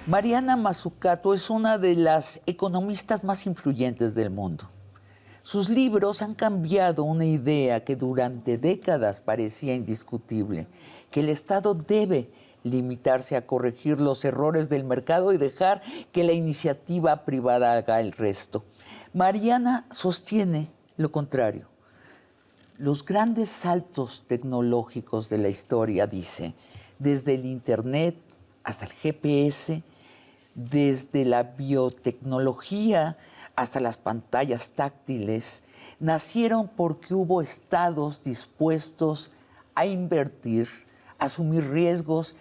Mariana Mazzucato es una de las economistas más influyentes del mundo. Sus libros han cambiado una idea que durante décadas parecía indiscutible, que el Estado debe limitarse a corregir los errores del mercado y dejar que la iniciativa privada haga el resto. Mariana sostiene lo contrario. Los grandes saltos tecnológicos de la historia, dice, desde el Internet hasta el GPS, desde la biotecnología hasta las pantallas táctiles, nacieron porque hubo estados dispuestos a invertir, asumir riesgos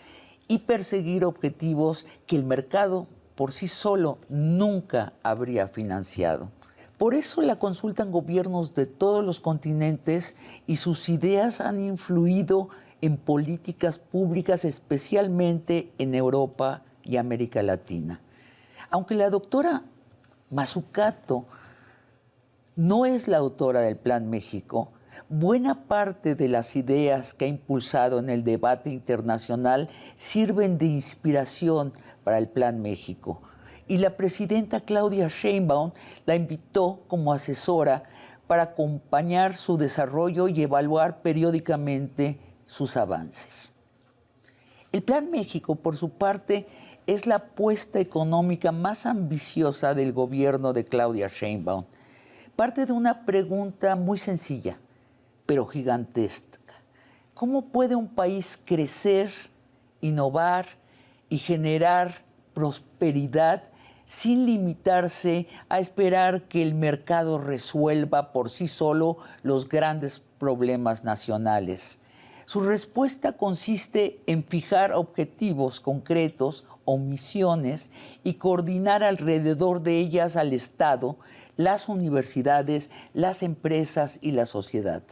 y perseguir objetivos que el mercado por sí solo nunca habría financiado. Por eso la consultan gobiernos de todos los continentes y sus ideas han influido en políticas públicas, especialmente en Europa y América Latina. Aunque la doctora Mazzucato no es la autora del Plan México, buena parte de las ideas que ha impulsado en el debate internacional sirven de inspiración para el Plan México. Y la presidenta Caludia Sheinbaum la invitó como asesora para acompañar su desarrollo y evaluar periódicamente sus avances. El Plan México, por su parte, es la apuesta económica más ambiciosa del gobierno de Caludia Sheinbaum. Parte de una pregunta muy sencilla, pero gigantesca. ¿Cómo puede un país crecer, innovar y generar prosperidad sin limitarse a esperar que el mercado resuelva por sí solo los grandes problemas nacionales? Su respuesta consiste en fijar objetivos concretos o misiones y coordinar alrededor de ellas al Estado, las universidades, las empresas y la sociedad.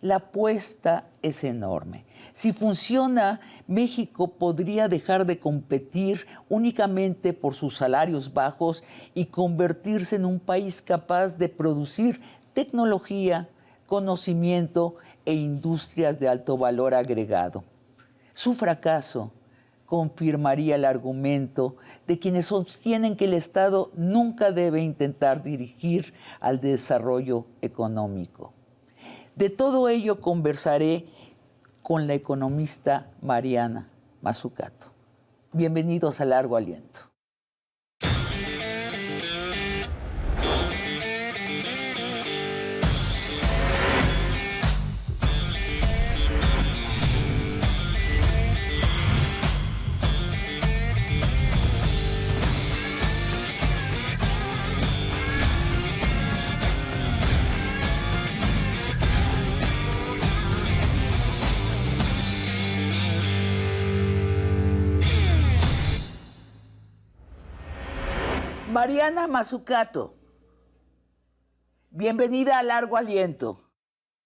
La apuesta es enorme. Si funciona, México podría dejar de competir únicamente por sus salarios bajos y convertirse en un país capaz de producir tecnología, conocimiento e industrias de alto valor agregado. Su fracaso confirmaría el argumento de quienes sostienen que el Estado nunca debe intentar dirigir al desarrollo económico. De todo ello conversaré con la economista Mariana Mazzucato. Bienvenidos a Largo Aliento. Mariana Mazzucato, bienvenida a Largo Aliento.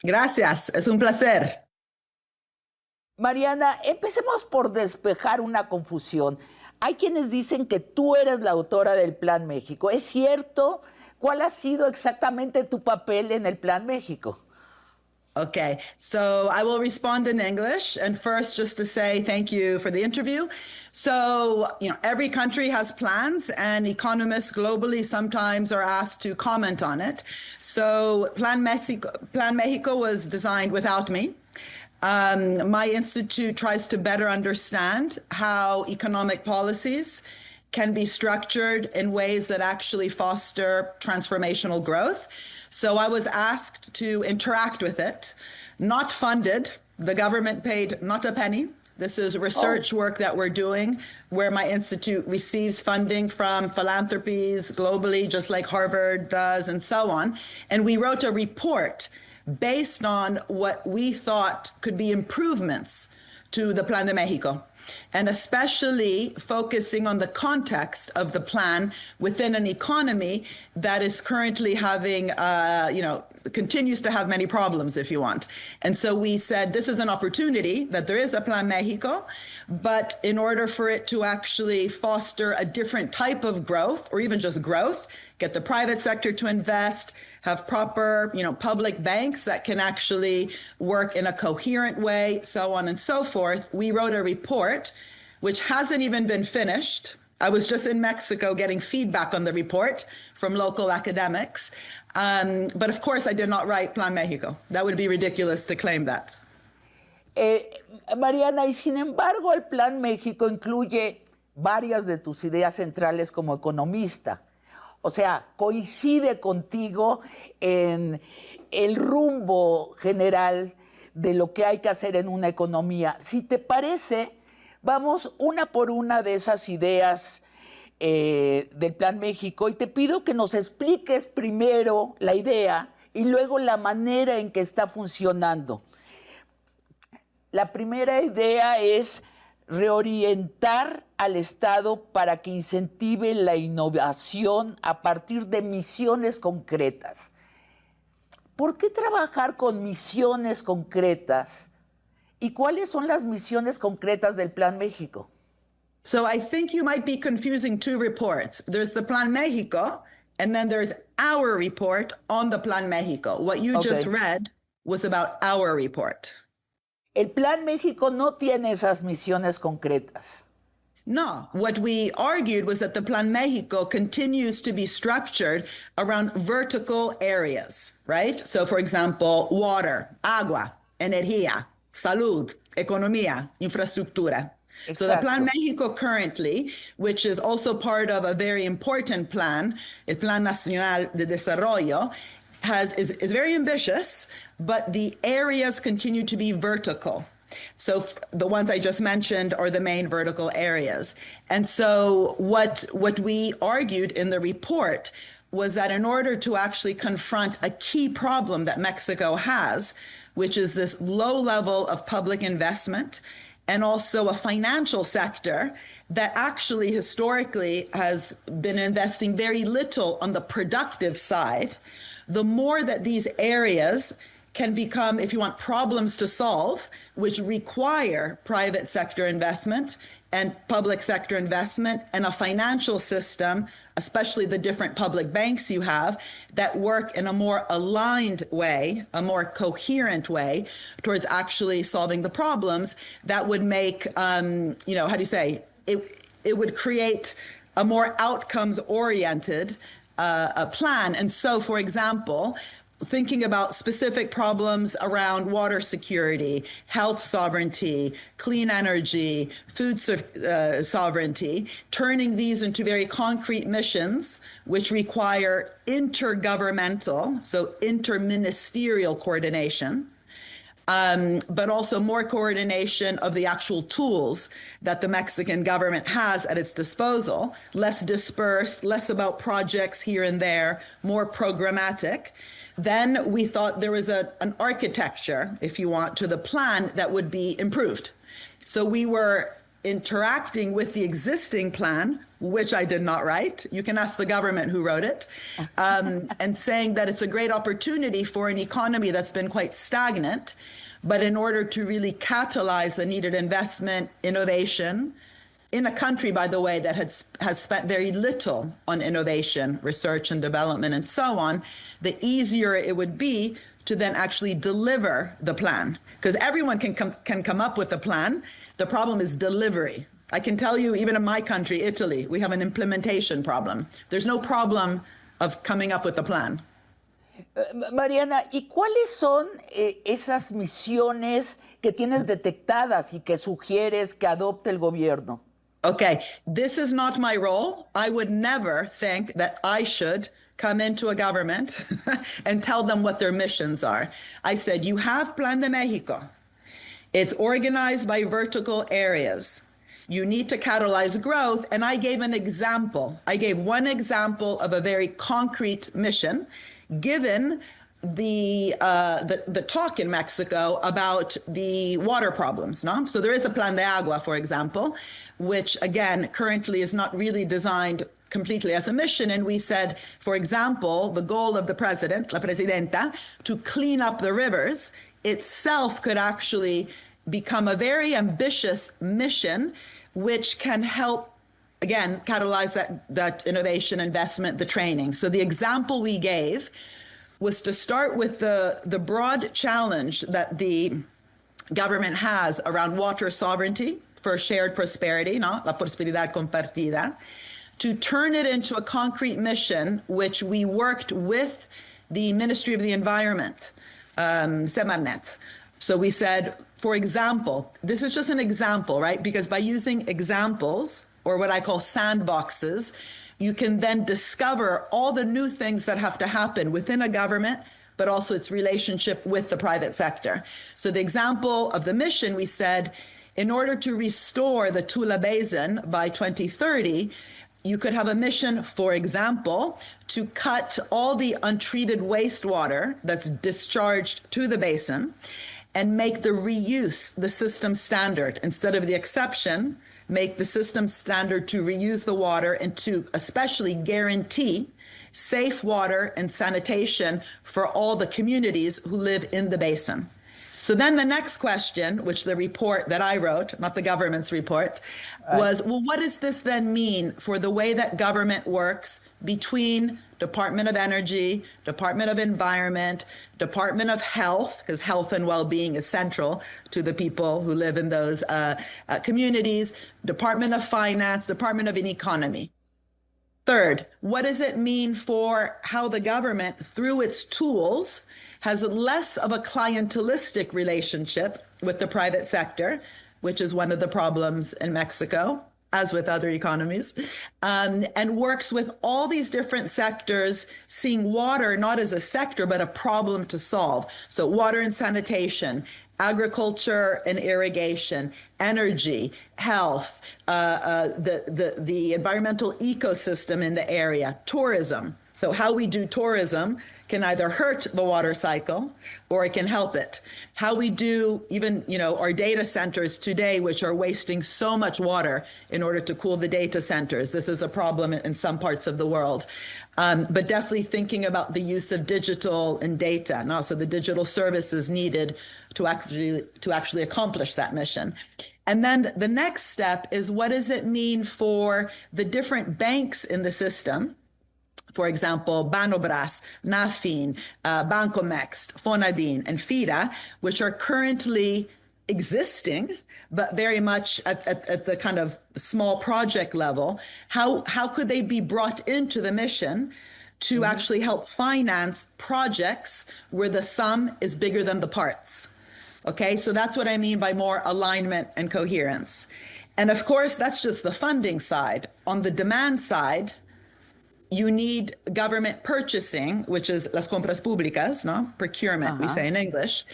Gracias, es un placer. Mariana, empecemos por despejar una confusión. Hay quienes dicen que tú eres la autora del Plan México. ¿Es cierto? ¿Cuál ha sido exactamente tu papel en el Plan México? Okay, so I will respond in English. And first, just to say thank you for the interview. So, every country has plans, and economists globally sometimes are asked to comment on it. So Plan México was designed without me. My institute tries to better understand how economic policies can be structured in ways that actually foster transformational growth. So I was asked to interact with it, not funded. The government paid not a penny. This is research work that we're doing where my institute receives funding from philanthropies globally, just like Harvard does and so on. And we wrote a report based on what we thought could be improvements to the Plan de México, and especially focusing on the context of the plan within an economy that is currently having, continues to have many problems, if you want. And so we said, this is an opportunity that there is a Plan México, but in order for it to actually foster a different type of growth, or even just growth, get the private sector to invest, have proper, public banks that can actually work in a coherent way, so on and so forth. We wrote a report, which hasn't even been finished. I was just in Mexico getting feedback on the report from local academics. But of course, I did not write Plan México. That would be ridiculous to claim that. Mariana, y sin embargo, el Plan México incluye varias de tus ideas centrales como economista. O sea, coincide contigo en el rumbo general de lo que hay que hacer en una economía. Si te parece, vamos una por una de esas ideas del Plan México y te pido que nos expliques primero la idea y luego la manera en que está funcionando. La primera idea es reorientar al Estado para que incentive la innovación a partir de misiones concretas. ¿Por qué trabajar con misiones concretas? ¿Y cuáles son las misiones concretas del Plan México? So I think you might be confusing two reports. There's the Plan México, and then there's our report on the Plan México. What you just read was about our report. El Plan México no tiene esas misiones concretas. No, what we argued was that the Plan México continues to be structured around vertical areas, right? So for example, water, agua, energía, salud, economía, infraestructura. Exacto. So the Plan México currently, which is also part of a very important plan, el Plan Nacional de Desarrollo, is very ambitious, but the areas continue to be vertical. So the ones I just mentioned are the main vertical areas. And so what we argued in the report was that in order to actually confront a key problem that Mexico has, which is this low level of public investment and also a financial sector that actually historically has been investing very little on the productive side, the more that these areas can become, if you want, problems to solve, which require private sector investment and public sector investment and a financial system, especially the different public banks you have, that work in a more aligned way, a more coherent way towards actually solving the problems, that would make, how do you say, it would create a more outcomes-oriented plan. And so, for example, thinking about specific problems around water security, health sovereignty, clean energy, food sovereignty, turning these into very concrete missions, which require intergovernmental, so interministerial coordination, but also more coordination of the actual tools that the Mexican government has at its disposal, less dispersed, less about projects here and there, more programmatic. Then we thought there was an architecture, if you want, to the plan that would be improved. So we were interacting with the existing plan, which I did not write. You can ask the government who wrote it, and saying that it's a great opportunity for an economy that's been quite stagnant. But in order to really catalyze the needed investment, innovation, in a country, by the way, that has spent very little on innovation, research and development, and so on, the easier it would be to then actually deliver the plan. Because everyone can come up with a plan. The problem is delivery. I can tell you, even in my country, Italy, we have an implementation problem. There's no problem of coming up with a plan. Mariana, ¿y cuáles son esas misiones que tienes detectadas y que sugieres que adopte el gobierno? Okay, this is not my role. I would never think that I should come into a government and tell them what their missions are. I said, you have Plan de México. It's organized by vertical areas. You need to catalyze growth. And I gave an example. I gave one example of a very concrete mission, given the talk in Mexico about the water problems. No? So there is a Plan de Agua, for example, which again, currently is not really designed completely as a mission. And we said, for example, the goal of the president, la presidenta, to clean up the rivers itself could actually become a very ambitious mission, which can help, again, catalyze that innovation, investment, the training. So the example we gave was to start with the broad challenge that the government has around water sovereignty, for shared prosperity, ¿no? La prosperidad compartida, to turn it into a concrete mission, which we worked with the Ministry of the Environment, Semarnet. So we said, for example, this is just an example, right? Because by using examples, or what I call sandboxes, you can then discover all the new things that have to happen within a government, but also its relationship with the private sector. So the example of the mission, we said, in order to restore the Tula Basin by 2030, you could have a mission, for example, to cut all the untreated wastewater that's discharged to the basin and make the reuse the system standard instead of the exception, make the system standard to reuse the water and to especially guarantee safe water and sanitation for all the communities who live in the basin. So then the next question, which the report that I wrote, not the government's report, was, well, what does this then mean for the way that government works between Department of Energy, Department of Environment, Department of Health, because health and well-being is central to the people who live in those communities, Department of Finance, Department of Economy. Third, what does it mean for how the government, through its tools, has less of a clientelistic relationship with the private sector, which is one of the problems in Mexico, as with other economies, and works with all these different sectors, seeing water not as a sector, but a problem to solve. So water and sanitation, agriculture and irrigation, energy, health, the environmental ecosystem in the area, tourism. So how we do tourism can either hurt the water cycle or it can help it. How we do even, our data centers today, which are wasting so much water in order to cool the data centers. This is a problem in some parts of the world. But definitely thinking about the use of digital and data, and also the digital services needed to actually accomplish that mission. And then the next step is, what does it mean for the different banks in the system? For example, Banobras, Nafin, Bancomext, Fonadin, and FIRA, which are currently existing, but very much at the kind of small project level. How could they be brought into the mission to actually help finance projects where the sum is bigger than the parts? Okay, so that's what I mean by more alignment and coherence. And of course, that's just the funding side. On the demand side, you need government purchasing, which is las compras públicas, no? Procurement, we say in English,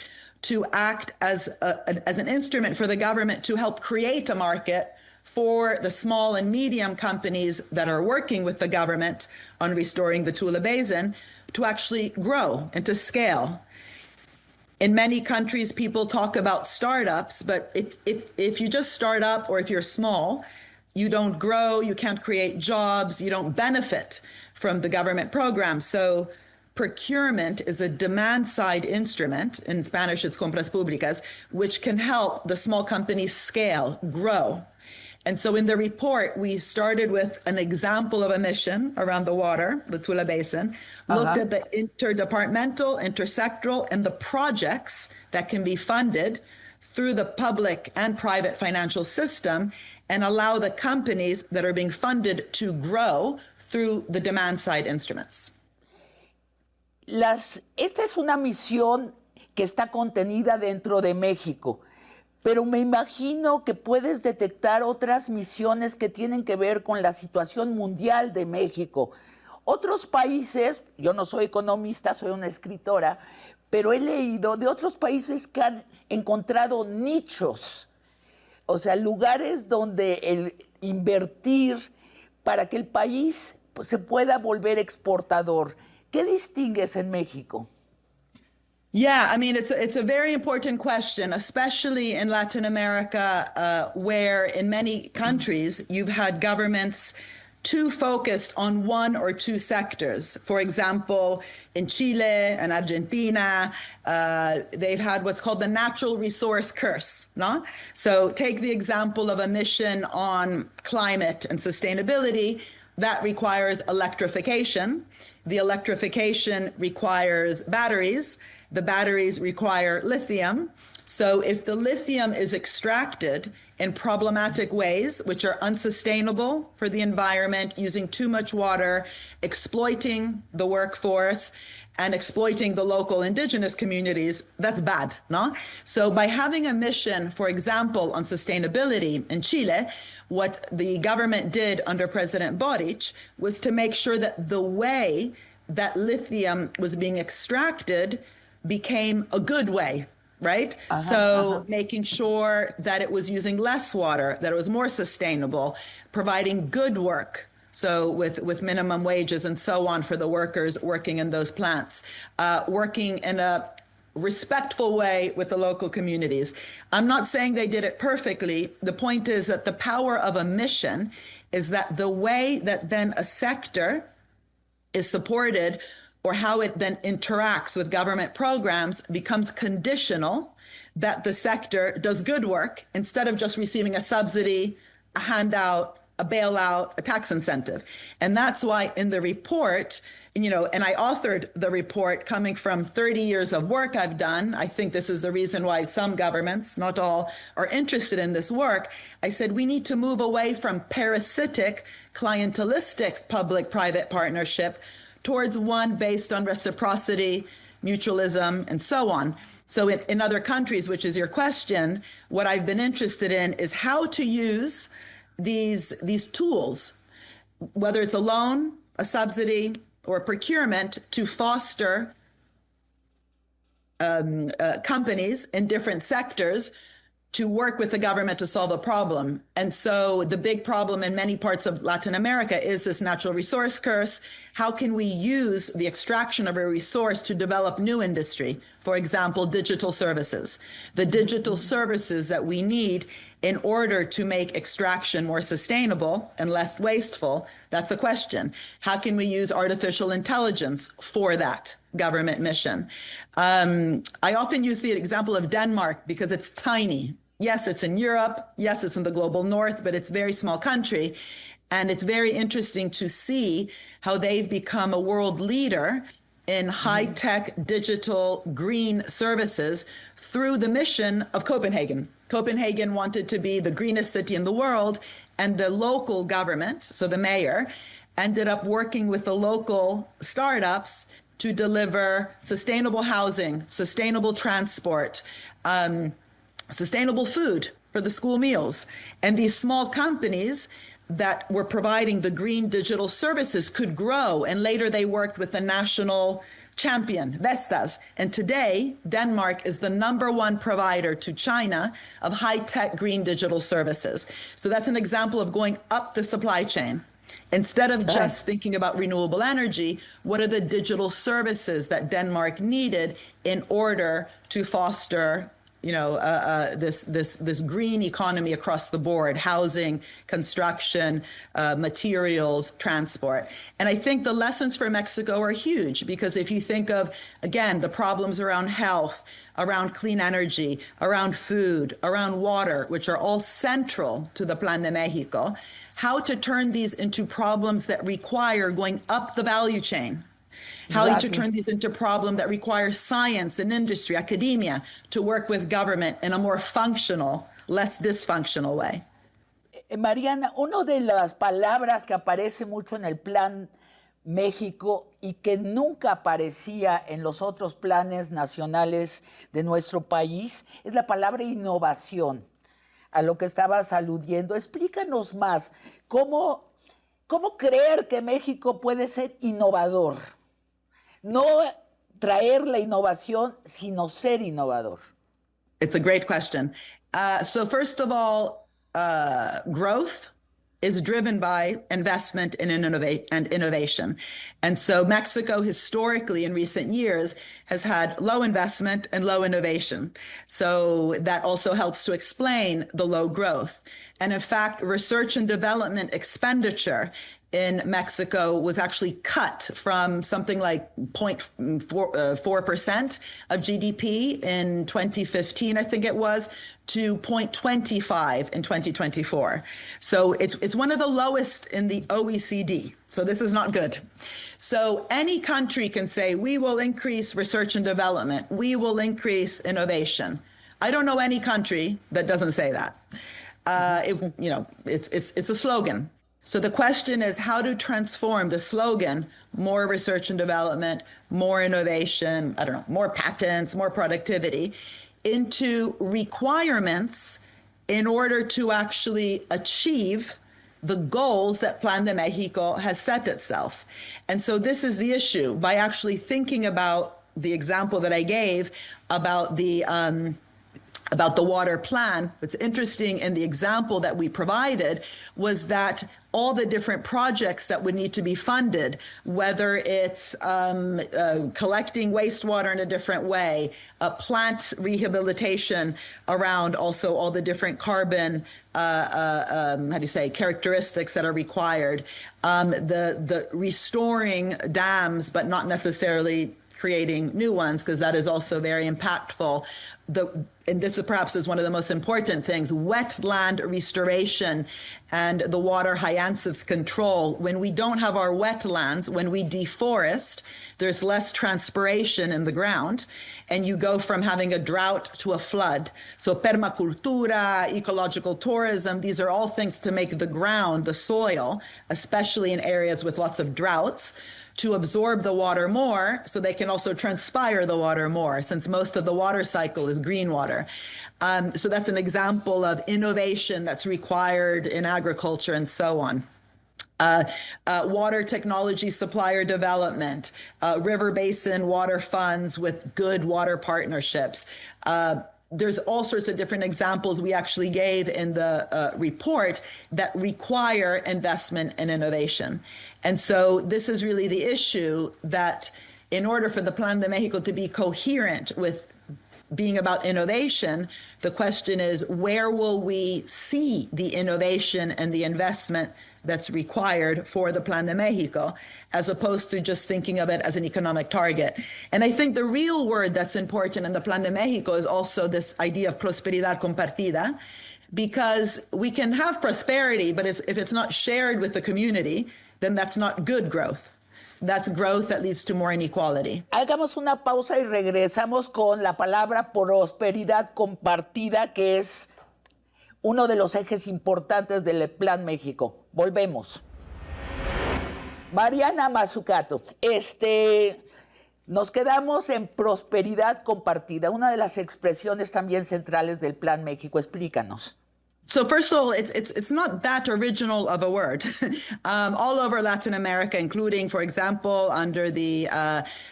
to act as an instrument for the government to help create a market for the small and medium companies that are working with the government on restoring the Tula Basin to actually grow and to scale. In many countries, people talk about startups, but if you just start up or if you're small, you don't grow, you can't create jobs, you don't benefit from the government program. So procurement is a demand-side instrument, in Spanish it's compras públicas, which can help the small companies scale, grow. And so in the report, we started with an example of a mission around the water, the Tula Basin, looked at the interdepartmental, intersectoral, and the projects that can be funded through the public and private financial system, and allow the companies that are being funded to grow through the demand side instruments. Esta es una misión que está contenida dentro de México, pero me imagino que puedes detectar otras misiones que tienen que ver con la situación mundial de México. Otros países, yo no soy economista, soy una escritora, pero he leído de otros países que han encontrado nichos, o sea, lugares donde el invertir para que el país se pueda volver exportador. ¿Qué distingues en México? Yeah, I mean, it's a very important question, especially in Latin America, where in many countries you've had governments too focused on one or two sectors. For example, in Chile and Argentina, they've had what's called the natural resource curse, no? So take the example of a mission on climate and sustainability. That requires electrification. The electrification requires batteries. The batteries require lithium. So if the lithium is extracted in problematic ways, which are unsustainable for the environment, using too much water, exploiting the workforce, and exploiting the local indigenous communities, that's bad, no? So by having a mission, for example, on sustainability in Chile, what the government did under President Boric was to make sure that the way that lithium was being extracted became a good way, right? Making sure that it was using less water, that it was more sustainable, providing good work. So with minimum wages and so on for the workers working in those plants, working in a respectful way with the local communities. I'm not saying they did it perfectly. The point is that the power of a mission is that the way that then a sector is supported or how it then interacts with government programs becomes conditional, that the sector does good work instead of just receiving a subsidy, a handout, a bailout, a tax incentive. And that's why in the report, and I authored the report coming from 30 years of work I've done. I think this is the reason why some governments, not all, are interested in this work. I said we need to move away from parasitic, clientelistic public-private partnership towards one based on reciprocity, mutualism, and so on. So in other countries, which is your question, what I've been interested in is how to use these tools, whether it's a loan, a subsidy, or procurement, to foster companies in different sectors to work with the government to solve a problem. And so the big problem in many parts of Latin America is this natural resource curse. How can we use the extraction of a resource to develop new industry? For example, digital services. The digital services that we need in order to make extraction more sustainable and less wasteful, that's a question. How can we use artificial intelligence for that government mission? I often use the example of Denmark because it's tiny. Yes, it's in Europe. Yes, it's in the global north, but it's a very small country. And it's very interesting to see how they've become a world leader in high-tech, digital, green services through the mission of Copenhagen. Copenhagen wanted to be the greenest city in the world, and the local government, so the mayor, ended up working with the local startups to deliver sustainable housing, sustainable transport, sustainable food for the school meals. And these small companies that were providing the green digital services could grow. And later they worked with the national champion, Vestas. And today, Denmark is the #1 provider to China of high-tech green digital services. So that's an example of going up the supply chain. Instead of just thinking about renewable energy, what are the digital services that Denmark needed in order to foster this green economy across the board: housing, construction, materials, transport. And I think the lessons for Mexico are huge, because if you think of, again, the problems around health, around clean energy, around food, around water, which are all central to the Plan México, how to turn these into problems that require going up the value chain. How to turn these into problems that require science and industry, academia, to work with government in a more functional, less dysfunctional way. Mariana, una de las palabras que aparece mucho en el Plan México y que nunca aparecía en los otros planes nacionales de nuestro país es la palabra innovación, a lo que estabas aludiendo. Explícanos más, ¿cómo creer que México puede ser innovador? No traer la innovación, sino ser innovador. It's a great question. So first of all, growth is driven by investment in innovation. And so Mexico historically in recent years has had low investment and low innovation. So that also helps to explain the low growth. And in fact, research and development expenditure in Mexico was actually cut from something like 0.4% of GDP in 2015, I think it was, to 0.25 in 2024. So it's one of the lowest in the OECD. So this is not good. So any country can say, we will increase research and development, we will increase innovation. I don't know any country that doesn't say that. It's a slogan. So the question is how to transform the slogan, more research and development, more innovation, I don't know, more patents, more productivity, into requirements in order to actually achieve the goals that Plan de México has set itself. And so this is the issue. By actually thinking about the example that I gave about the water plan, what's interesting in the example that we provided was that all the different projects that would need to be funded, whether it's collecting wastewater in a different way, plant rehabilitation around also all the different carbon, characteristics that are required, the restoring dams, but not necessarily creating new ones, because that is also very impactful. And this perhaps is one of the most important things, wetland restoration and the water hyacinth control. When we don't have our wetlands, when we deforest, there's less transpiration in the ground, and you go from having a drought to a flood. So permacultura, ecological tourism, these are all things to make the ground, the soil, especially in areas with lots of droughts, to absorb the water more so they can also transpire the water more, since most of the water cycle is green water. So that's an example of innovation that's required in agriculture and so on. Water technology supplier development, river basin water funds with good water partnerships. There's all sorts of different examples we actually gave in the report that require investment and innovation. And so this is really the issue, that in order for the Plan de México to be coherent with being about innovation, the question is, where will we see the innovation and the investment that's required for the Plan de México, as opposed to just thinking of it as an economic target? And I think the real word that's important in the Plan de México is also this idea of prosperidad compartida, because we can have prosperity, but if it's not shared with the community, then that's not good growth. That's growth that leads to more inequality. Hagamos una pausa y regresamos con la palabra prosperidad compartida, que es uno de los ejes importantes del Plan México. Volvemos. Mariana Mazzucato, nos quedamos en prosperidad compartida, una de las expresiones también centrales del Plan México. Explícanos. So first of all, it's not that original of a word. All over Latin America, including, for example, under the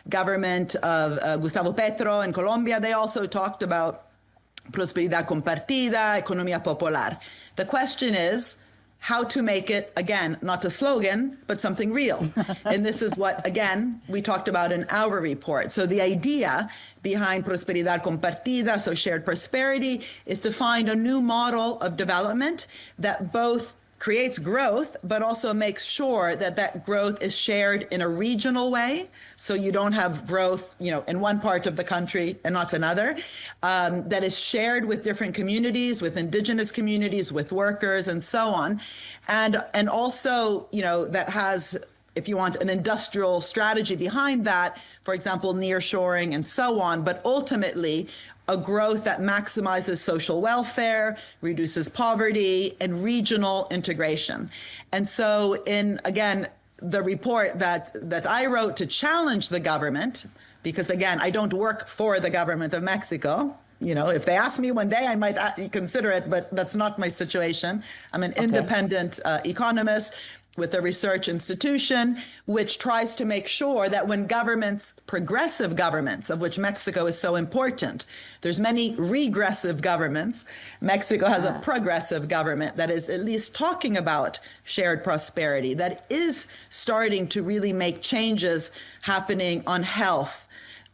government of Gustavo Petro in Colombia, they also talked about prosperidad compartida, economía popular. The question is how to make it, again, not a slogan, but something real. And this is what, again, we talked about in our report. So the idea behind prosperidad compartida, so shared prosperity, is to find a new model of development that both creates growth, but also makes sure that that growth is shared in a regional way. So you don't have growth, in one part of the country and not another, that is shared with different communities, with indigenous communities, with workers, and so on. And also, that has, if you want, an industrial strategy behind that, for example, nearshoring and so on, but ultimately a growth that maximizes social welfare, reduces poverty, and regional integration. And so in, again, the report that I wrote to challenge the government, because again, I don't work for the government of Mexico. If they ask me one day, I might consider it, but that's not my situation. I'm an independent economist with a research institution, which tries to make sure that when governments, progressive governments, of which Mexico is so important, there's many regressive governments. Mexico has a progressive government that is at least talking about shared prosperity, that is starting to really make changes happening on health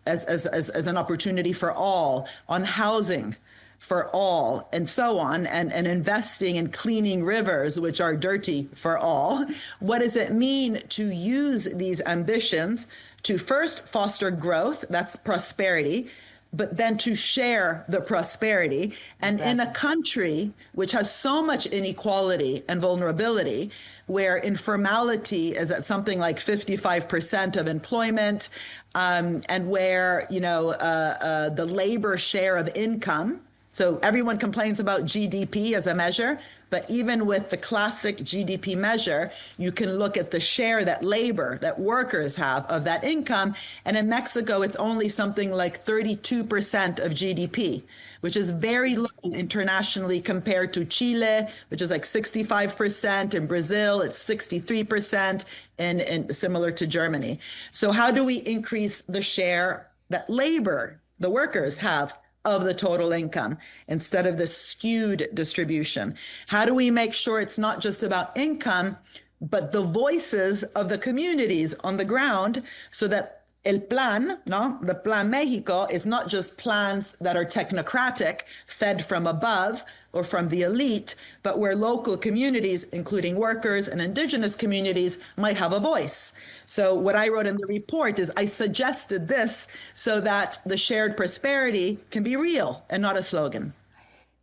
as an opportunity for all, on housing for all, and so on, and investing in cleaning rivers, which are dirty for all. What does it mean to use these ambitions to first foster growth, that's prosperity, but then to share the prosperity? And exactly. In a country which has so much inequality and vulnerability, where informality is at something like 55% of employment, and where, the labor share of income So everyone complains about GDP as a measure, but even with the classic GDP measure, you can look at the share that labor, that workers have of that income. And in Mexico, it's only something like 32% of GDP, which is very low internationally compared to Chile, which is like 65%. In Brazil, it's 63%, and similar to Germany. So how do we increase the share that labor, the workers, have of the total income instead of this skewed distribution? How do we make sure it's not just about income, but the voices of the communities on the ground, so that el plan, no, the Plan México is not just plans that are technocratic, fed from above or from the elite, but where local communities, including workers and indigenous communities, might have a voice. So what I wrote in the report is I suggested this so that the shared prosperity can be real and not a slogan.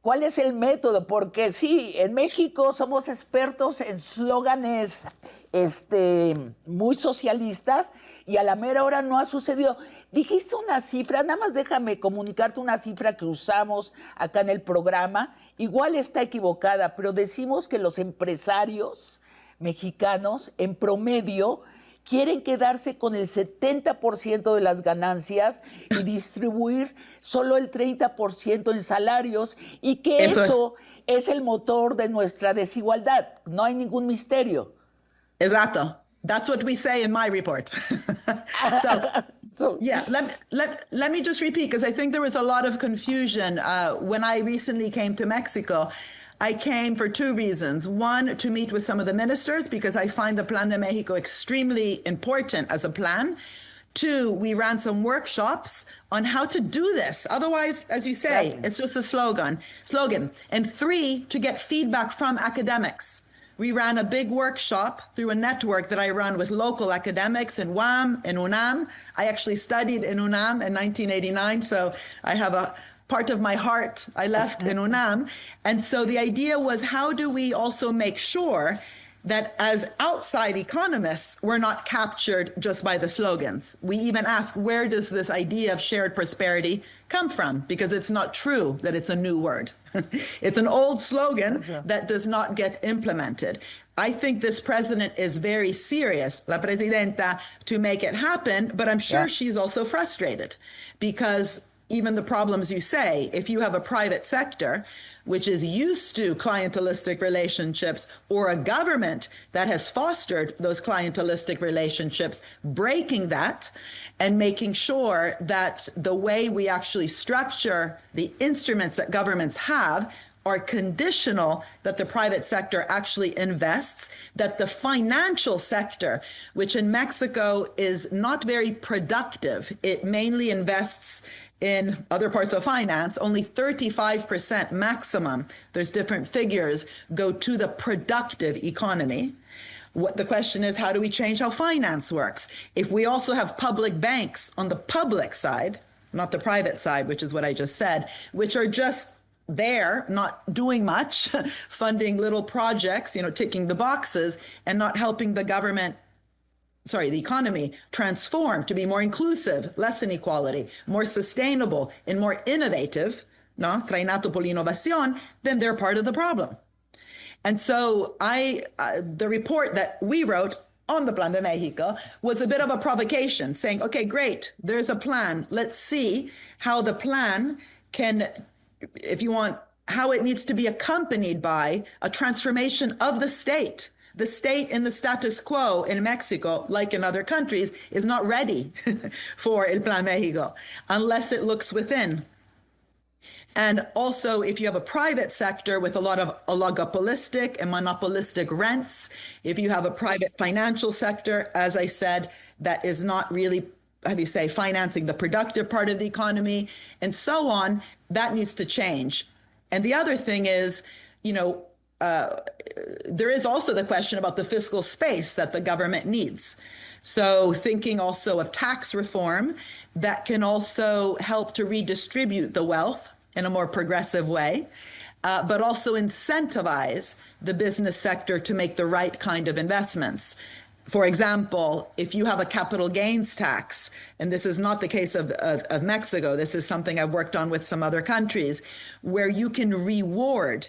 ¿Cuál es el método? Porque sí, en México somos expertos en slóganes muy socialistas y a la mera hora no ha sucedido. Dijiste una cifra, nada más déjame comunicarte una cifra que usamos acá en el programa. Igual está equivocada, pero decimos que los empresarios mexicanos en promedio quieren quedarse con el 70% de las ganancias y distribuir solo el 30% en salarios, y que eso es el motor de nuestra desigualdad. No hay ningún misterio. Exacto. That's what we say in my report. So yeah, let me just repeat, because I think there was a lot of confusion. When I recently came to Mexico, I came for two reasons. One, to meet with some of the ministers, because I find the Plan de México extremely important as a plan. Two, we ran some workshops on how to do this. Otherwise, as you say, it's just a slogan. And three, to get feedback from academics. We ran a big workshop through a network that I run with local academics in UAM, in UNAM. I actually studied in UNAM in 1989, so I have a part of my heart I left in UNAM. And so the idea was, how do we also make sure that as outside economists, we're not captured just by the slogans? We even ask, where does this idea of shared prosperity come from? Because it's not true that it's a new word. It's an old slogan that does not get implemented. I think this president is very serious, la presidenta, to make it happen, but I'm sure she's also frustrated, because even the problems you say, if you have a private sector which is used to clientelistic relationships, or a government that has fostered those clientelistic relationships, breaking that and making sure that the way we actually structure the instruments that governments have are conditional, that the private sector actually invests, that the financial sector, which in Mexico is not very productive, it mainly invests in other parts of finance, only 35% maximum, there's different figures, go to the productive economy. What the question is, how do we change how finance works? If we also have public banks on the public side, not the private side, which is what I just said, which are just there, not doing much, funding little projects, ticking the boxes, and not helping the the economy transform to be more inclusive, less inequality, more sustainable, and more innovative, no? Trainato por l'innovación, then they're part of the problem. And so the report that we wrote on the Plan de México was a bit of a provocation, saying, okay, great, there's a plan. Let's see how the plan can, if you want, how it needs to be accompanied by a transformation of the state. The state in the status quo in Mexico, like in other countries, is not ready for El Plan México unless it looks within. And also, if you have a private sector with a lot of oligopolistic and monopolistic rents, if you have a private financial sector, as I said, that is not really, financing the productive part of the economy, and so on, that needs to change. And the other thing is, there is also the question about the fiscal space that the government needs. So thinking also of tax reform that can also help to redistribute the wealth in a more progressive way, but also incentivize the business sector to make the right kind of investments. For example, if you have a capital gains tax, and this is not the case of Mexico, this is something I've worked on with some other countries, where you can reward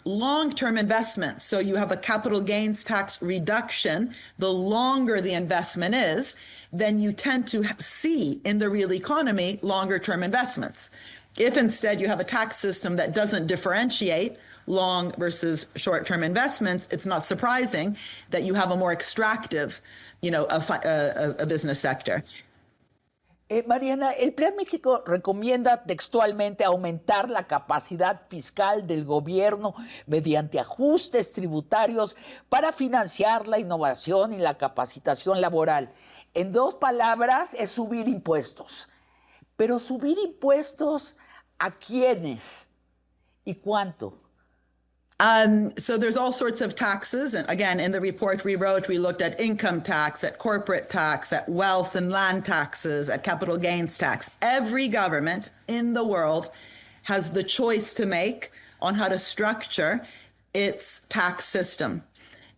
long-term investments. So you have a capital gains tax reduction. The longer the investment is, then you tend to see in the real economy longer-term investments. If instead you have a tax system that doesn't differentiate long versus short-term investments, it's not surprising that you have a more extractive, a business sector. Mariana, el Plan México recomienda textualmente aumentar la capacidad fiscal del gobierno mediante ajustes tributarios para financiar la innovación y la capacitación laboral. En dos palabras, es subir impuestos. Pero subir impuestos, ¿a quiénes? ¿Y cuánto? So there's all sorts of taxes. And again, in the report we wrote, we looked at income tax, at corporate tax, at wealth and land taxes, at capital gains tax. Every government in the world has the choice to make on how to structure its tax system.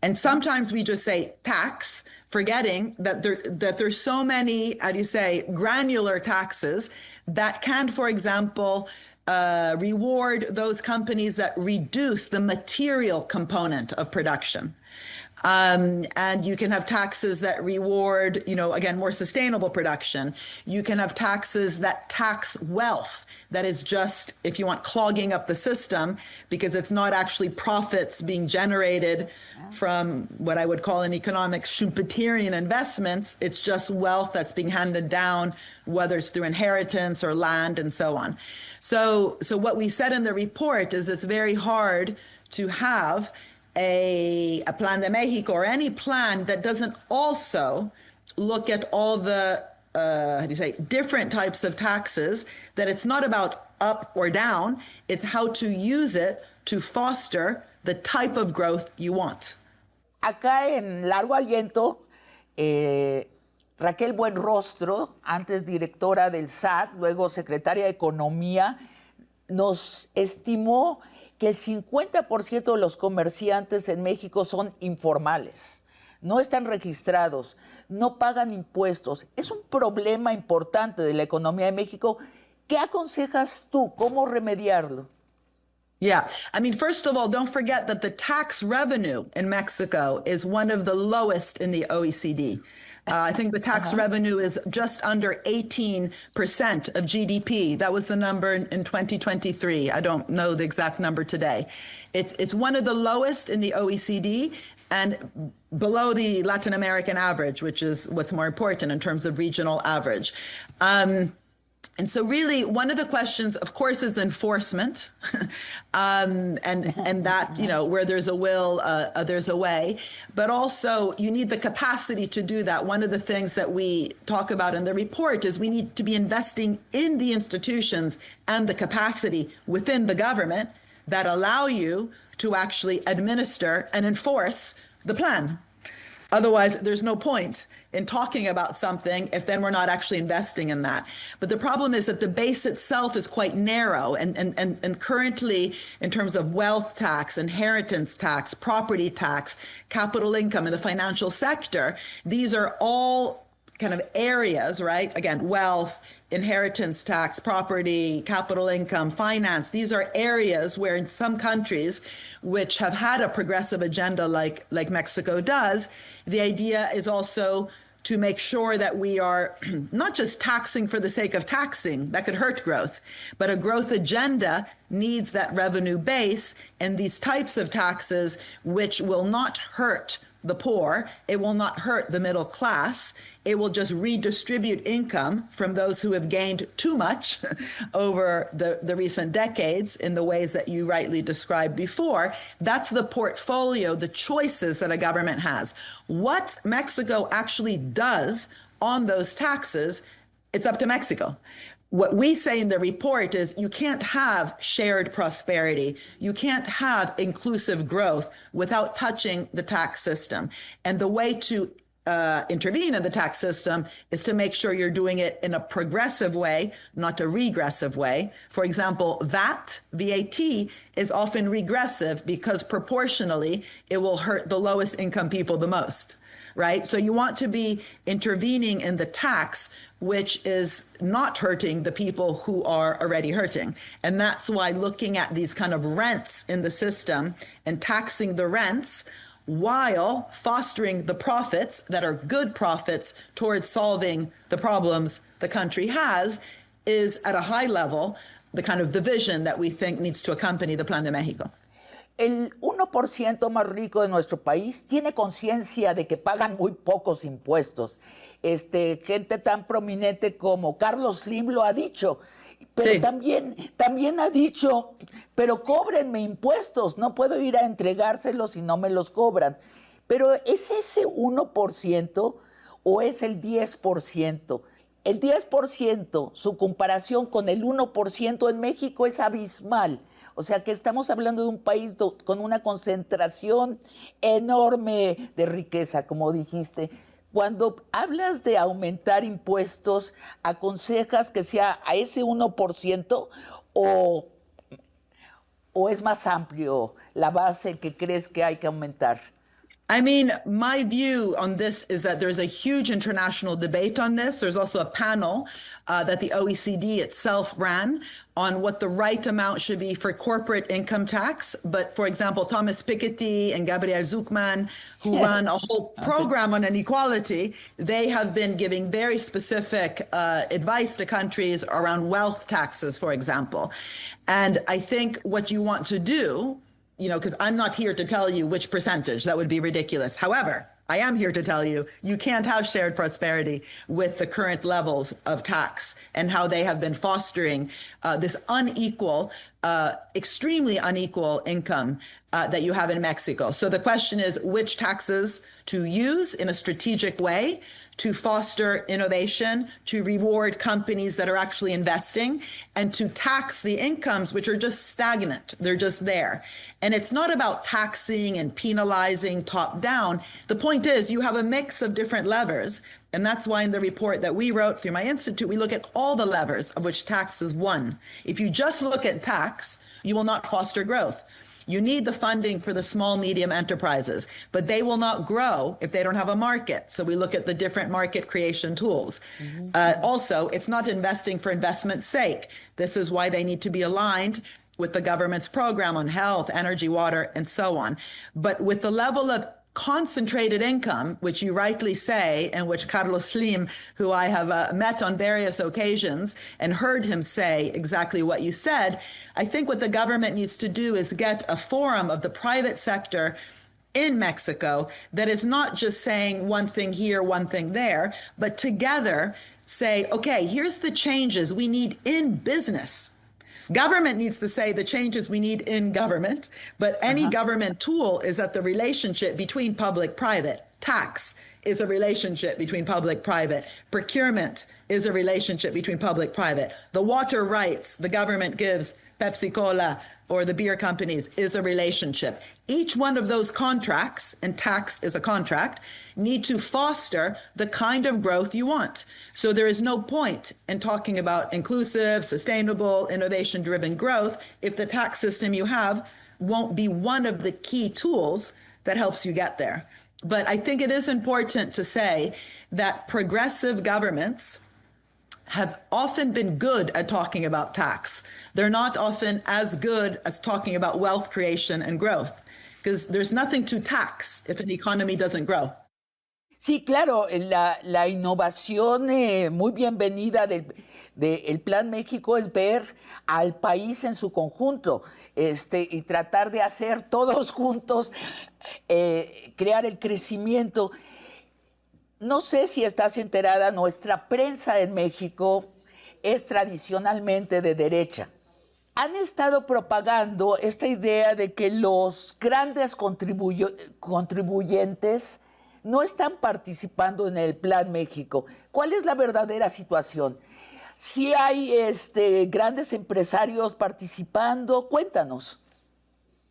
And sometimes we just say tax, forgetting that there's so many, granular taxes that can, for example, reward those companies that reduce the material component of production. And you can have taxes that reward, again, more sustainable production. You can have taxes that tax wealth, that is just, if you want, clogging up the system because it's not actually profits being generated from what I would call in economics Schumpeterian investments. It's just wealth that's being handed down, whether it's through inheritance or land and so on. So what we said in the report is it's very hard to have a Plan de México or any plan that doesn't also look at all the different types of taxes, that it's not about up or down, it's how to use it to foster the type of growth you want. Acá en Largo Aliento, Raquel Buenrostro, antes directora del SAT, luego secretaria de Economía, nos estimó que el 50% de los comerciantes en México son informales, no están registrados, no pagan impuestos. Es un problema importante de la economía de México. ¿Qué aconsejas tú? ¿Cómo remediarlo? Yeah. I mean, first of all, don't forget that the tax revenue in Mexico is one of the lowest in the OECD. I think the tax revenue is just under 18% of GDP. That was the number in 2023. I don't know the exact number today. It's one of the lowest in the OECD and below the Latin American average, which is what's more important in terms of regional average. And so really one of the questions, of course, is enforcement. And that, where there's a will, there's a way. But also you need the capacity to do that. One of the things that we talk about in the report is we need to be investing in the institutions and the capacity within the government that allow you to actually administer and enforce the plan. Otherwise, there's no point in talking about something if then we're not actually investing in that. But the problem is that the base itself is quite narrow. And currently, in terms of wealth tax, inheritance tax, property tax, capital income in the financial sector, these are all kind of areas, right? Again, wealth, inheritance tax, property, capital income, finance. These are areas where in some countries which have had a progressive agenda like Mexico does, the idea is also to make sure that we are not just taxing for the sake of taxing, that could hurt growth, but a growth agenda needs that revenue base and these types of taxes which will not hurt the poor, it will not hurt the middle class, it will just redistribute income from those who have gained too much over the recent decades in the ways that you rightly described before. That's the portfolio, the choices that a government has. What Mexico actually does on those taxes, it's up to Mexico. What we say in the report is you can't have shared prosperity. You can't have inclusive growth without touching the tax system. And the way to intervene in the tax system is to make sure you're doing it in a progressive way, not a regressive way. For example, VAT is often regressive because proportionally it will hurt the lowest income people the most, right? So you want to be intervening in the tax which is not hurting the people who are already hurting. And that's why looking at these kind of rents in the system and taxing the rents while fostering the profits that are good profits towards solving the problems the country has is at a high level the kind of the vision that we think needs to accompany the Plan de México. El 1% más rico de nuestro país tiene conciencia de que pagan muy pocos impuestos. Gente tan prominente como Carlos Slim lo ha dicho, pero sí, también ha dicho, pero cóbrenme impuestos, no puedo ir a entregárselos si no me los cobran. Pero ¿es ese 1% o es el 10%? El 10%, su comparación con el 1% en México es abismal. O sea que estamos hablando de un país con una concentración enorme de riqueza, como dijiste. Cuando hablas de aumentar impuestos, ¿aconsejas que sea a ese 1% o es más amplio la base que crees que hay que aumentar? I mean, my view on this is that there's a huge international debate on this. There's also a panel that the OECD itself ran on what the right amount should be for corporate income tax. But for example, Thomas Piketty and Gabriel Zuckman, who run a whole program on inequality, they have been giving very specific advice to countries around wealth taxes, for example. And I think what you want to do, because I'm not here to tell you which percentage, that would be ridiculous. However, I am here to tell you, you can't have shared prosperity with the current levels of tax and how they have been fostering this unequal, extremely unequal income that you have in Mexico. So the question is which taxes to use in a strategic way to foster innovation, to reward companies that are actually investing, and to tax the incomes which are just stagnant. They're just there. And it's not about taxing and penalizing top down. The point is you have a mix of different levers. And that's why in the report that we wrote through my institute, we look at all the levers of which tax is one. If you just look at tax, you will not foster growth. You need the funding for the small, medium enterprises, but they will not grow if they don't have a market. So we look at the different market creation tools. Also, it's not investing for investment's sake. This is why they need to be aligned with the government's program on health, energy, water, and so on. But with the level of concentrated income, which you rightly say, and which Carlos Slim, who I have met on various occasions and heard him say exactly what you said, I think what the government needs to do is get a forum of the private sector in Mexico that is not just saying one thing here, one thing there, but together say, okay, here's the changes we need in business. Government needs to say the changes we need in government, but any government tool is that the relationship between public-private. Tax is a relationship between public-private. Procurement is a relationship between public-private. The water rights the government gives Pepsi Cola or the beer companies is a relationship. Each one of those contracts, and tax is a contract, need to foster the kind of growth you want. So there is no point in talking about inclusive, sustainable, innovation-driven growth if the tax system you have won't be one of the key tools that helps you get there. But I think it is important to say that progressive governments have often been good at talking about tax. They're not often as good as talking about wealth creation and growth, because there's nothing to tax if an economy doesn't grow. Sí, claro, la innovación muy bienvenida del Plan México es ver al país en su conjunto y tratar de hacer todos juntos, crear el crecimiento. No sé si estás enterada, nuestra prensa en México es tradicionalmente de derecha. Han estado propagando esta idea de que los grandes contribuyentes no están participando en el Plan México. ¿Cuál es la verdadera situación? Si hay grandes empresarios participando, cuéntanos.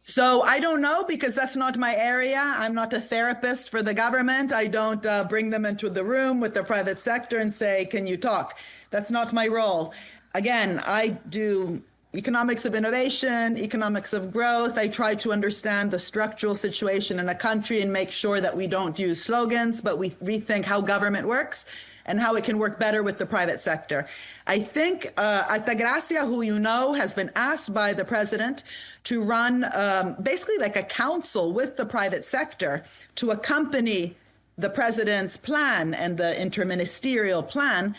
So I don't know, because that's not my area. I'm not a therapist for the government. I don't bring them into the room with the private sector and say, can you talk? That's not my role. Again, I do economics of innovation, economics of growth. I try to understand the structural situation in a country and make sure that we don't use slogans, but we rethink how government works and how it can work better with the private sector. I think Altagracia, who you know, has been asked by the president to run basically like a council with the private sector to accompany the president's plan and the interministerial plan.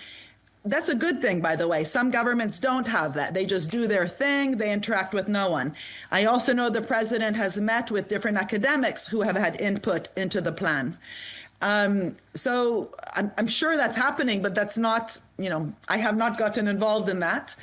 That's a good thing, by the way. Some governments don't have that. They just do their thing. They interact with no one. I also know the president has met with different academics who have had input into the plan. So I'm sure that's happening, but that's not, I have not gotten involved in that.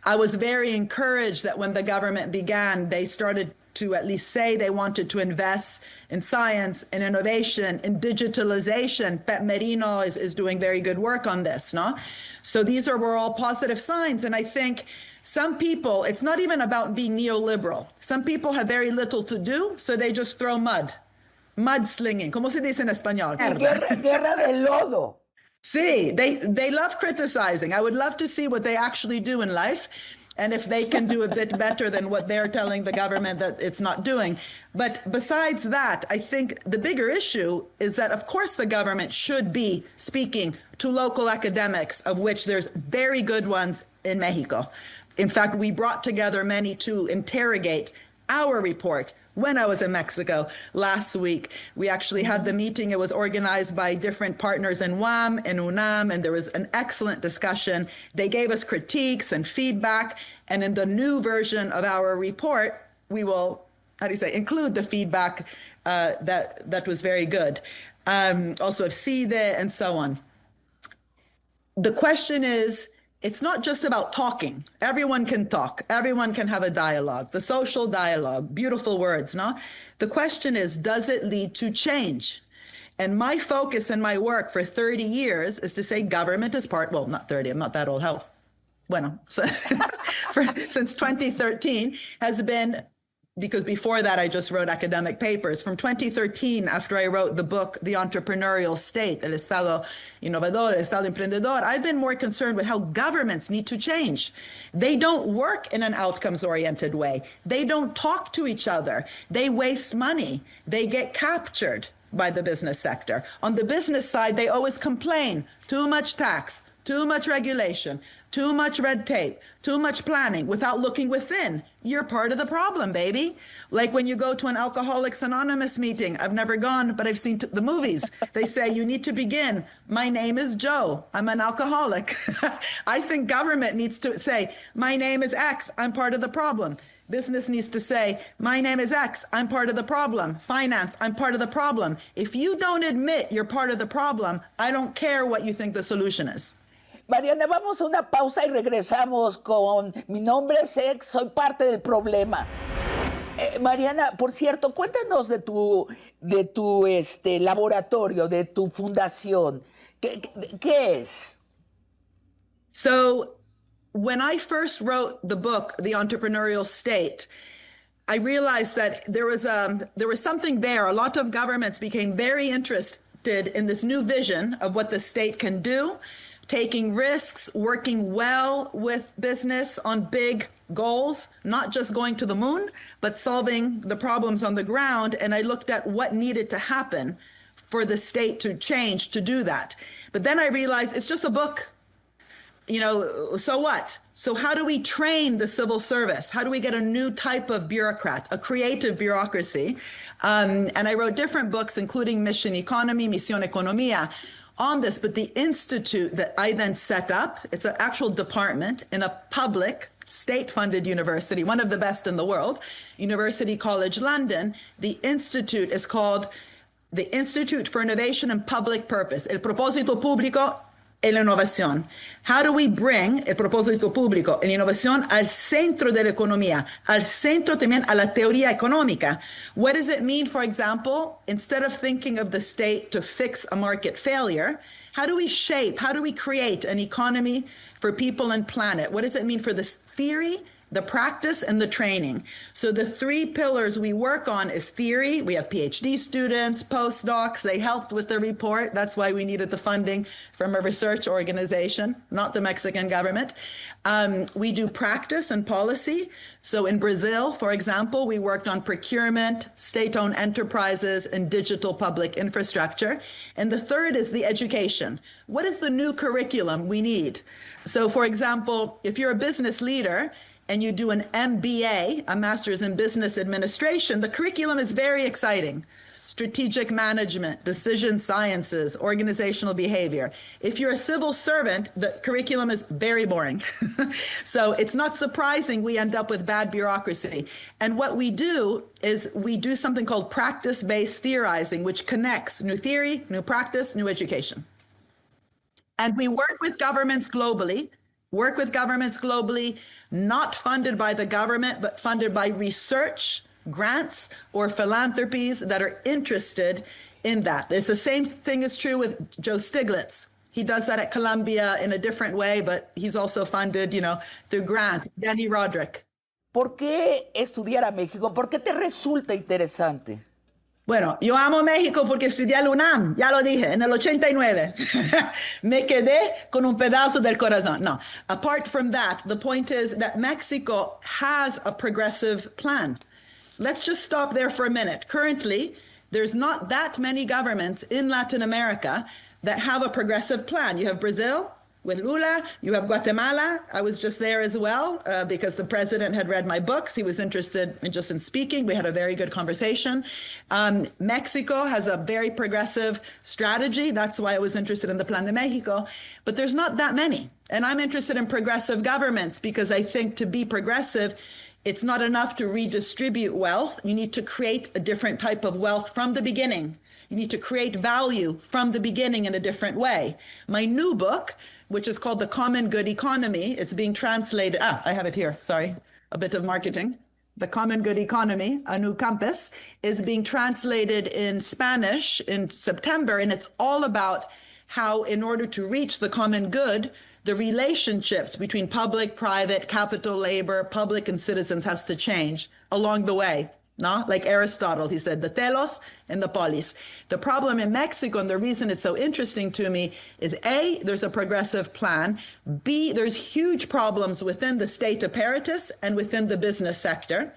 I was very encouraged that when the government began, they started to at least say they wanted to invest in science and innovation, in digitalization. Pep Merino is doing very good work on this, no? So these were all positive signs. And I think some people, it's not even about being neoliberal. Some people have very little to do, so they just throw mudslinging. ¿Cómo se dice en español? Guerra de lodo. Sí, they love criticizing. I would love to see what they actually do in life, and if they can do a bit better than what they're telling the government that it's not doing. But besides that, I think the bigger issue is that, of course, the government should be speaking to local academics, of which there's very good ones in Mexico. In fact, we brought together many to interrogate our report. When I was in Mexico last week, we actually had the meeting. It was organized by different partners in UAM and UNAM, and there was an excellent discussion. They gave us critiques and feedback, and in the new version of our report, we will, include the feedback that was very good. Also of CIDE and so on. The question is, it's not just about talking. Everyone can talk. Everyone can have a dialogue, the social dialogue, beautiful words, no? The question is, does it lead to change? And my focus in my work for 30 years is to say government is well, not 30, I'm not that old, hell. Bueno, so since 2013 has been, because before that, I just wrote academic papers. From 2013, after I wrote the book, The Entrepreneurial State, El Estado Innovador, El Estado Emprendedor, I've been more concerned with how governments need to change. They don't work in an outcomes-oriented way. They don't talk to each other. They waste money. They get captured by the business sector. On the business side, they always complain, too much tax, too much regulation, too much red tape, too much planning without looking within. You're part of the problem, baby. Like when you go to an Alcoholics Anonymous meeting, I've never gone, but I've seen the movies. They say, you need to begin. My name is Joe. I'm an alcoholic. I think government needs to say, my name is X. I'm part of the problem. Business needs to say, my name is X, I'm part of the problem. Finance, I'm part of the problem. If you don't admit you're part of the problem, I don't care what you think the solution is. Mariana, vamos a una pausa y regresamos con Mi nombre es X, soy parte del problema. Mariana, por cierto, cuéntanos de tu laboratorio, de tu fundación. ¿Qué es? So, when I first wrote the book, The Entrepreneurial State, I realized that there was something there. A lot of governments became very interested in this new vision of what the state can do, taking risks, working well with business on big goals, not just going to the moon, but solving the problems on the ground. And I looked at what needed to happen for the state to change to do that. But then I realized it's just a book. So what? So how do we train the civil service? How do we get a new type of bureaucrat, a creative bureaucracy? And I wrote different books, including Mission Economy, Misión Economía, on this. But the institute that I then set up, it's an actual department in a public state-funded university, one of the best in the world, University College London. The institute is called the Institute for Innovation and Public Purpose, el Propósito Público y la Innovación. How do we bring el propósito público y la innovación al centro de la economía, al centro también a la teoría económica? What does it mean, for example, instead of thinking of the state to fix a market failure, how do we create an economy for people and planet? What does it mean for this theory the practice, and the training. So the three pillars we work on is theory. We have PhD students, postdocs. They helped with the report. That's why we needed the funding from a research organization, not the Mexican government. We do practice and policy. So in Brazil, for example, we worked on procurement, state-owned enterprises, and digital public infrastructure. And the third is the education. What is the new curriculum we need? So for example, if you're a business leader and you do an MBA, a Master's in Business Administration, the curriculum is very exciting. Strategic management, decision sciences, organizational behavior. If you're a civil servant, the curriculum is very boring. So it's not surprising we end up with bad bureaucracy. And what we do is we do something called practice-based theorizing, which connects new theory, new practice, new education. And we work with governments globally, not funded by the government, but funded by research, grants, or philanthropies that are interested in that. It's the same thing is true with Joe Stiglitz. He does that at Columbia in a different way, but he's also funded, through grants. Danny Roderick. ¿Por qué estudiar a México? ¿Por qué te resulta interesante? Bueno, yo amo México porque estudié al UNAM, ya lo dije, en el 89. Me quedé con un pedazo del corazón. No, apart from that, the point is that Mexico has a progressive plan. Let's just stop there for a minute. Currently, there's not that many governments in Latin America that have a progressive plan. You have Brazil with Lula, you have Guatemala. I was just there as well because the president had read my books. He was interested in speaking. We had a very good conversation. Mexico has a very progressive strategy. That's why I was interested in the Plan México. But there's not that many. And I'm interested in progressive governments because I think to be progressive, it's not enough to redistribute wealth. You need to create a different type of wealth from the beginning. You need to create value from the beginning in a different way. My new book, which is called The Common Good Economy, it's being translated. I have it here. Sorry, a bit of marketing. The Common Good Economy, a new campus, is being translated in Spanish in September. And it's all about how, in order to reach the common good, the relationships between public, private, capital, labor, public, and citizens has to change along the way. No? Like Aristotle, he said, the telos and the polis. The problem in Mexico, and the reason it's so interesting to me, is A, there's a progressive plan. B, there's huge problems within the state apparatus and within the business sector.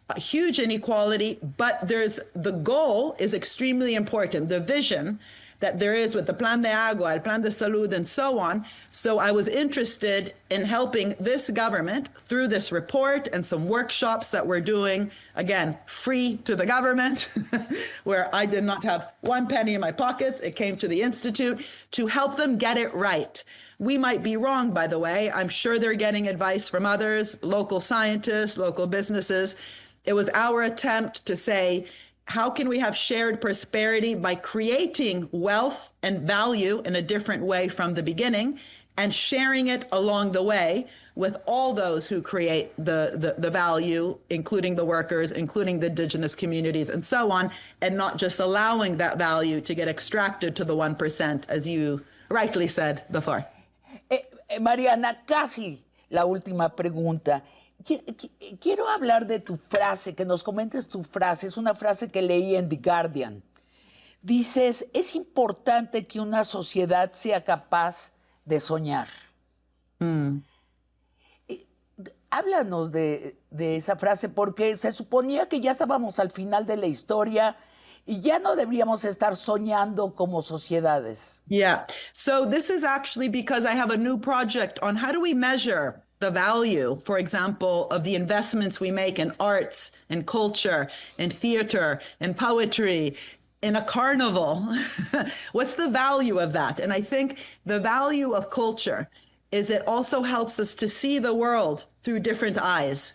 A huge inequality, but the goal is extremely important. The vision that there is with the Plan de Agua, el Plan de Salud, and so on. So I was interested in helping this government through this report and some workshops that we're doing, again, free to the government, where I did not have one penny in my pockets. It came to the Institute to help them get it right. We might be wrong, by the way. I'm sure they're getting advice from others, local scientists, local businesses. It was our attempt to say, how can we have shared prosperity by creating wealth and value in a different way from the beginning and sharing it along the way with all those who create the value, including the workers, including the indigenous communities and so on, and not just allowing that value to get extracted to the 1%, as you rightly said before. Mariana, casi la última pregunta. Quiero hablar de tu frase, que nos comentes tu frase. Es una frase que leí en The Guardian. Dices, es importante que una sociedad sea capaz de soñar. Háblanos de esa frase, porque se suponía que ya estábamos al final de la historia y ya no deberíamos estar soñando como sociedades. Yeah, so this is actually because I have a new project on how do we measure the value, for example, of the investments we make in arts and culture and theater and poetry, in a carnival. What's the value of that? And I think the value of culture is it also helps us to see the world through different eyes.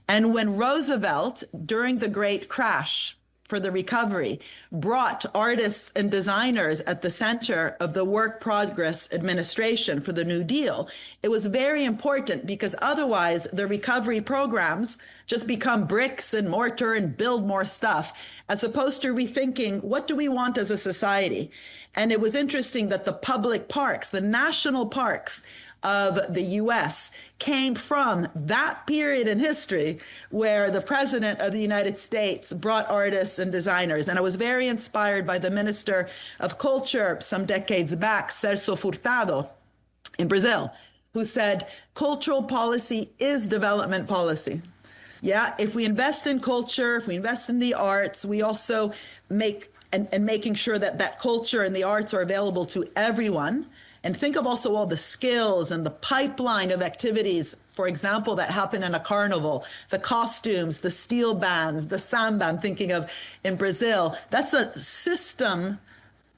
And when Roosevelt, during the Great Crash, for the recovery, brought artists and designers at the center of the work progress administration for the New Deal, it was very important because otherwise the recovery programs just become bricks and mortar and build more stuff, as opposed to rethinking what do we want as a society. And it was interesting that the public parks, the national parks, of the US came from that period in history where the president of the United States brought artists and designers. And I was very inspired by the Minister of Culture some decades back, Celso Furtado, in Brazil, who said, cultural policy is development policy. Yeah, if we invest in culture, if we invest in the arts, we also make, and making sure that that culture and the arts are available to everyone. And think of also all the skills and the pipeline of activities, for example, that happen in a carnival, the costumes, the steel bands, the samba, I'm thinking of in Brazil. That's a system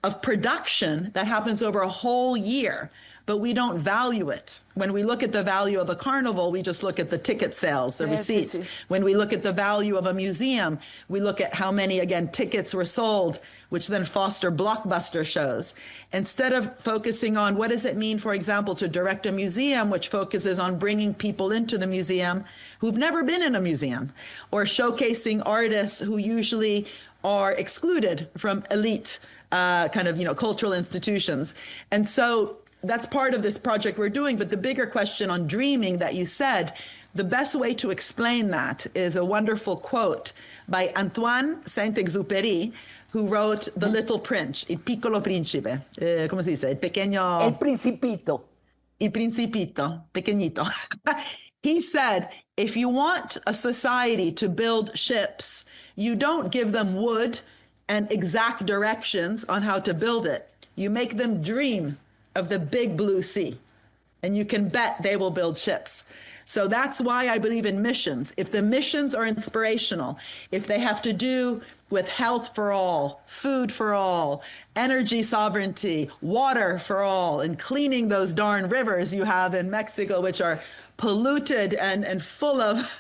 of production that happens over a whole year, but we don't value it. When we look at the value of a carnival, we just look at the ticket sales, the receipts. When we look at the value of a museum, we look at how many, again, tickets were sold, which then foster blockbuster shows. Instead of focusing on what does it mean, for example, to direct a museum, which focuses on bringing people into the museum who've never been in a museum, or showcasing artists who usually are excluded from elite cultural institutions. And so that's part of this project we're doing. But the bigger question on dreaming that you said, the best way to explain that is a wonderful quote by Antoine Saint-Exupéry, who wrote The Little Prince, Il Piccolo Principe. ¿Cómo se dice? El pequeño... El Principito. Il Principito, pequeñito. He said, if you want a society to build ships, you don't give them wood and exact directions on how to build it. You make them dream of the big blue sea, and you can bet they will build ships. So that's why I believe in missions. If the missions are inspirational, if they have to do with health for all, food for all, energy sovereignty, water for all, and cleaning those darn rivers you have in Mexico, which are polluted and full of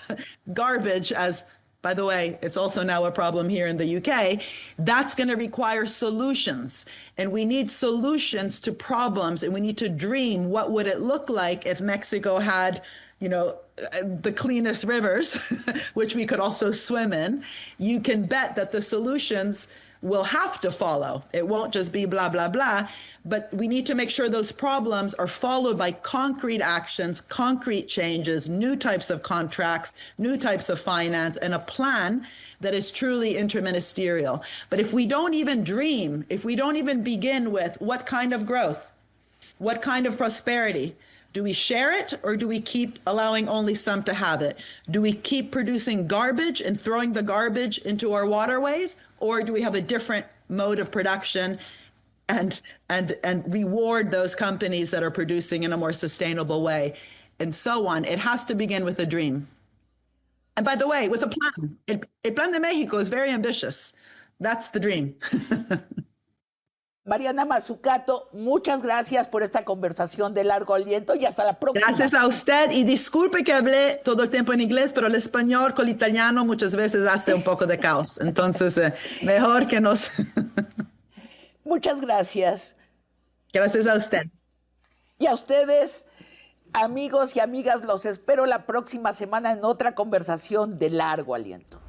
garbage, as by the way, it's also now a problem here in the UK, that's going to require solutions. And we need solutions to problems, and we need to dream what would it look like if Mexico had, the cleanest rivers, which we could also swim in. You can bet that the solutions will have to follow. It won't just be blah, blah, blah, but we need to make sure those problems are followed by concrete actions, concrete changes, new types of contracts, new types of finance, and a plan that is truly interministerial. But if we don't even dream, if we don't even begin with what kind of growth, what kind of prosperity, do we share it, or do we keep allowing only some to have it? Do we keep producing garbage and throwing the garbage into our waterways, or do we have a different mode of production and reward those companies that are producing in a more sustainable way, and so on? It has to begin with a dream. And by the way, with a plan. El Plan de México is very ambitious. That's the dream. Mariana Mazzucato, muchas gracias por esta conversación de largo aliento y hasta la próxima. Gracias a usted, y disculpe que hablé todo el tiempo en inglés, pero el español con el italiano muchas veces hace un poco de caos. Entonces, mejor que nos... Muchas gracias. Gracias a usted. Y a ustedes, amigos y amigas, los espero la próxima semana en otra conversación de largo aliento.